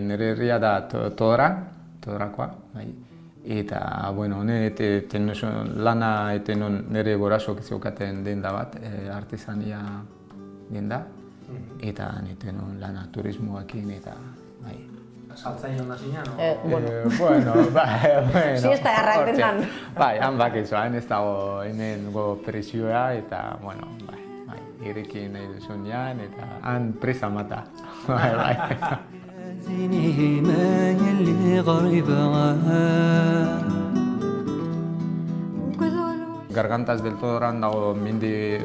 nire herria da Todorakoa, bai. Eta, bueno, lana eten nire gorasok zeukaten denda bat, artesania denda. Eta neten lana turismoakin eta, bai. Saltzaile hona zinean? Bueno, bai. Siesta errakten dan. Bai, han bakizu, han ez dago hemen presioa eta, bueno, bai. Irekin nahi duzunean eta han presa mata. Bai, bai. Gargantas del Todoran dago mindi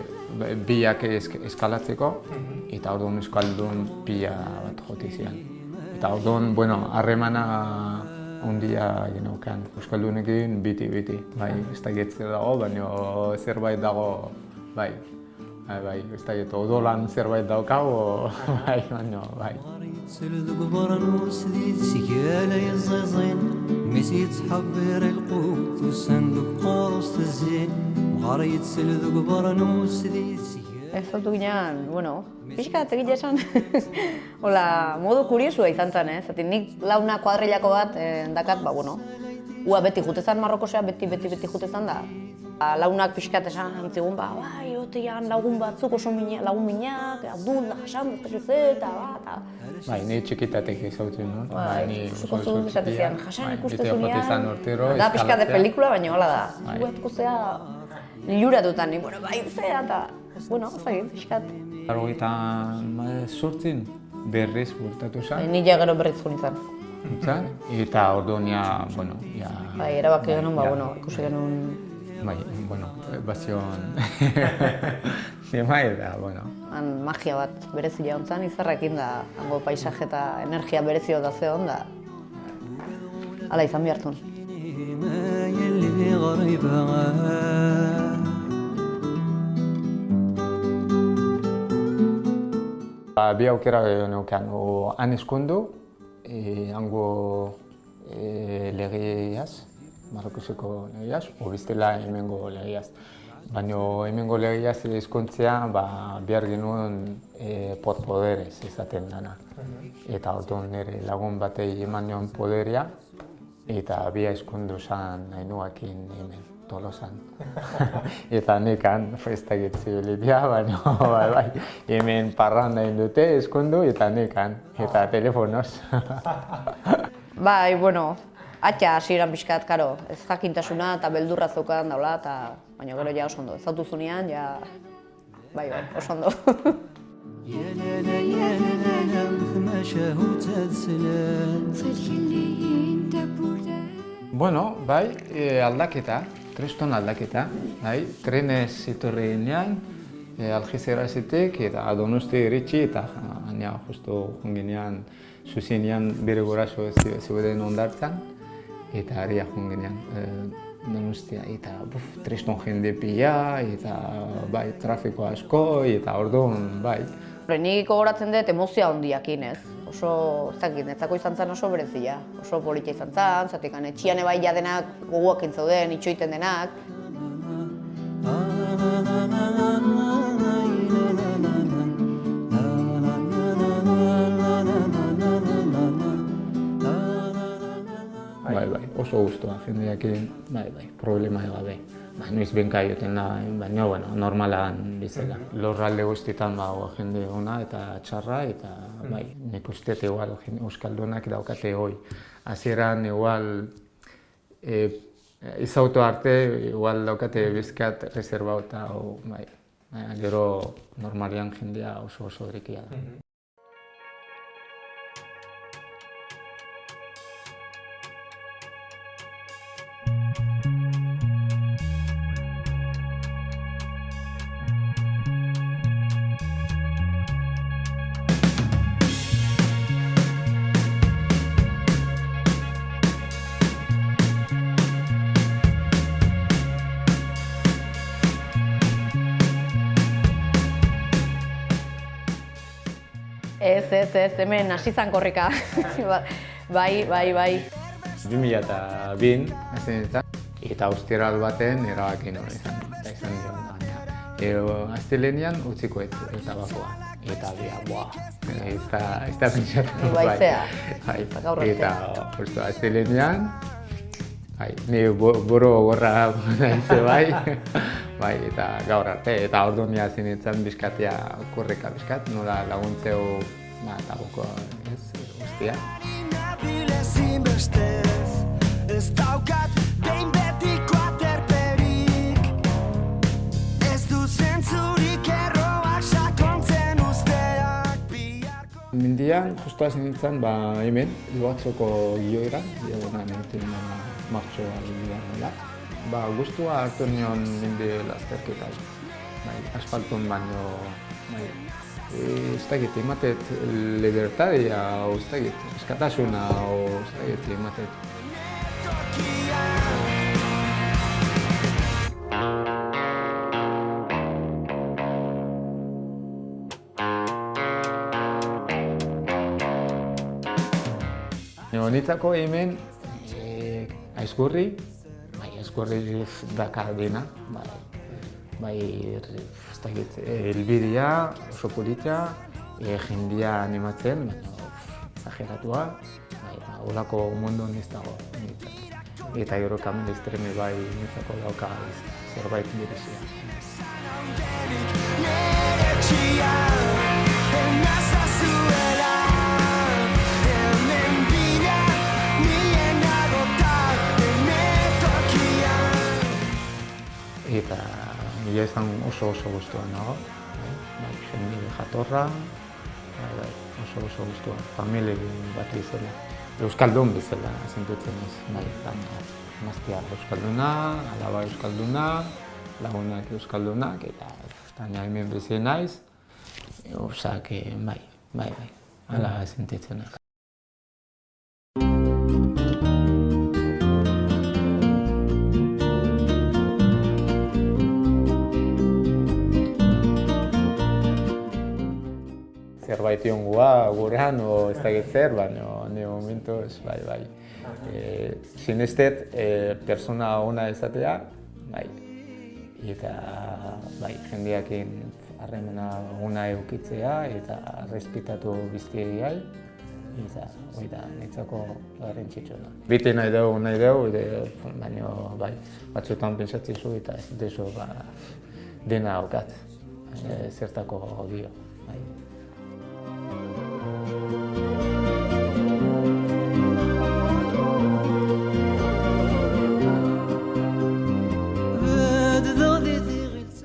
biak eskalatzeko eta orduan euskaldun pila bat jote zian. Eta orduan, bueno, harremana ondia geneukan euskaldunekin biti. Bai, ez da getzea dago, baina zerbait dago, bai. Bai, ez da geto, odolan zerbait daukago, bai, baina, bai. Ez zautu ginean, bueno, pixka egile esan, hola, modu kuriosua izan zen, zati nik launa kuadrilako bat dakat, bueno, ua beti jutezan Marrokosea, beti jutezan da. Launak pixkat esan zigun, bai, otean lagun batzuk oso lagun minak, Abdul, Hasan, eta bat. Bai, nire txikitatek ezautzen, no? Bai, zuko esatezian, Hasan ikustezunean, da pixkat de pelikula, baina hola da. Zuetko zea liluratutan, bueno, bai, zea, eta, bueno, zagin, pixkat. Sortzen berriz bultatu zen. Ni ja gero berriz nintzen. Eta orduan, bueno, bai, erabaki genuen, bueno, ikusi genuen. Bai, bueno, bazion... Zema eta, bueno. Han magia bat berezia hontzan, izarrekin da, hango paisaje eta energia berezio da zehon da. Hala izan bihartun. Bi aukera neukan, han eskondu, hango legeaz, Marrokoseko legeaz, o bestela hemengo legeaz. Baina hemengo legeaz eskontzea behar genuen poderez izaten dana. Eta orduan nire lagun batei eman nion poderia, eta bia eskondu zen nahinuakin hemen, Tolosan. Eta nekan festa getzibelitia, baina bai, hemen parranda indute eskondu eta nekan, eta telefonoz. Bai, bueno, atxa hasieran pixkat, karo, ez jakintasuna eta beldurra zeukan daula, baina gero ja oso ondo, ez zautuzunean, ja, bai, oso ondo. Bueno, bai, aldaketa, treston aldaketa, bai, trenez etorri ginean, Algeciras-etik eta Donosti iritsi eta justu junginean zuzenean bere guraso zeuden ondartzan eta aria junginean Donostia eta treston jende pila eta bai, trafiko asko eta orduan, bai. Nik gogoratzen dut emozioa hondiakin, ez? Oso, ez dakit, netzako izan zen oso berezia, oso politia izan zen, zatik etxian ebai denak gogoak intzauden, itxoiten denak. Bai, oso guztua, jendeakin, bai, problema gabe. Noiz benka joten da, baina, bueno, normalan bizela. Lorralde guztietan jende ona eta txarra, eta bai, nik usteet igual euskaldunak daukate hoi. Hasieran igual, izautu arte, igual daukate bizkat reservauta, bai. Gero normalian jendea oso erikia da. Ez, hemen hasi zan korrika. Bai. 2002 eta austeral baten erabaki nuen izan dion. Aztelenian utziko eta bakoa. eta bia, ez da pentsatu. Baizea. Bai, Eta gaur arte. eta justu astelehenean, ni buru gorra naize bai, bai, eta gaur arte, eta orduan ja zinetzen bizkatia kurrika bizkat, nola laguntzeu, eta boko, ez, guztia. Ez daukat behin betiko aterperik, ez du zentzurik erroak sakontzen usteak biharko. Mindian, justu hasi nintzen, hemen, Ibatzoko gioera, diagonan egiten martxoa bidean dela. Gustua hartu nion mindi lasterketa, asfalton baino, ez dakit, ematet libertatea, ez dakit, eskatasuna, ez dakit, ematet. Nitzako hemen aizkurri dakar dena, ez dakit, helbidea oso politia, jendia animatzen, baina exageratua, holako mundu ez dago nitzak. Eta gero kamen estreme nitzako dauka zerbait berezia. Eta nire izan oso guztua nago, jende jatorra, oso guztua, familia bat bezala. Euskaldun bezala sentitzen ez, baina emaztea euskalduna, alaba euskalduna, lagunak euskaldunak, eta hemen bizi naiz, osak, bai, hala sentitzen ez. Zerbait iongoa gurean, ez dakit zer, baina nire momentuz, bai. Sinestet, persona ona izatea, bai. Eta, jendeakin harremana ona eukitzea eta respetatu biztiei, eta hori da, niretzako garrantzitsua. Beti nahi dugu, baina bai, batzuetan pentsatzen zu eta ez dezu dena aukat, zertako dio, bai.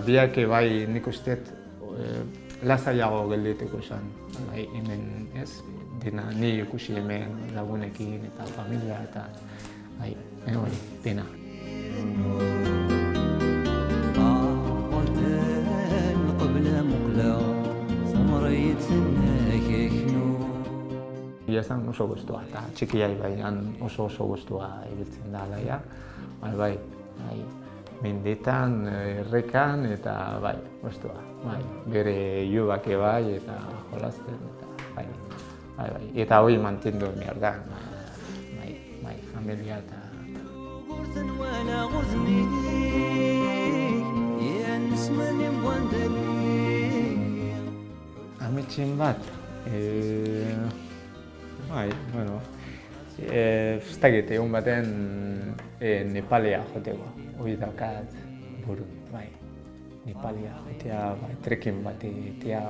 Biak bai nik usteet lasaiago geldituko izan, hemen ez, dena ni ikusi hemen lagunekin eta familia eta hori, dena. Ia zen oso guztua, eta txikiai oso guztua ibiltzen da alaia, bai, mendetan, errekan, eta bai, guztua, bere iubak bai, eta jolazten, eta bai, eta hori mantendu behar da, bai, familia eta... Ametxen bat, ez dakit, egun baten Nepalea joteko, hori daukat buru, Nepalea jotea, trekin bat egitea.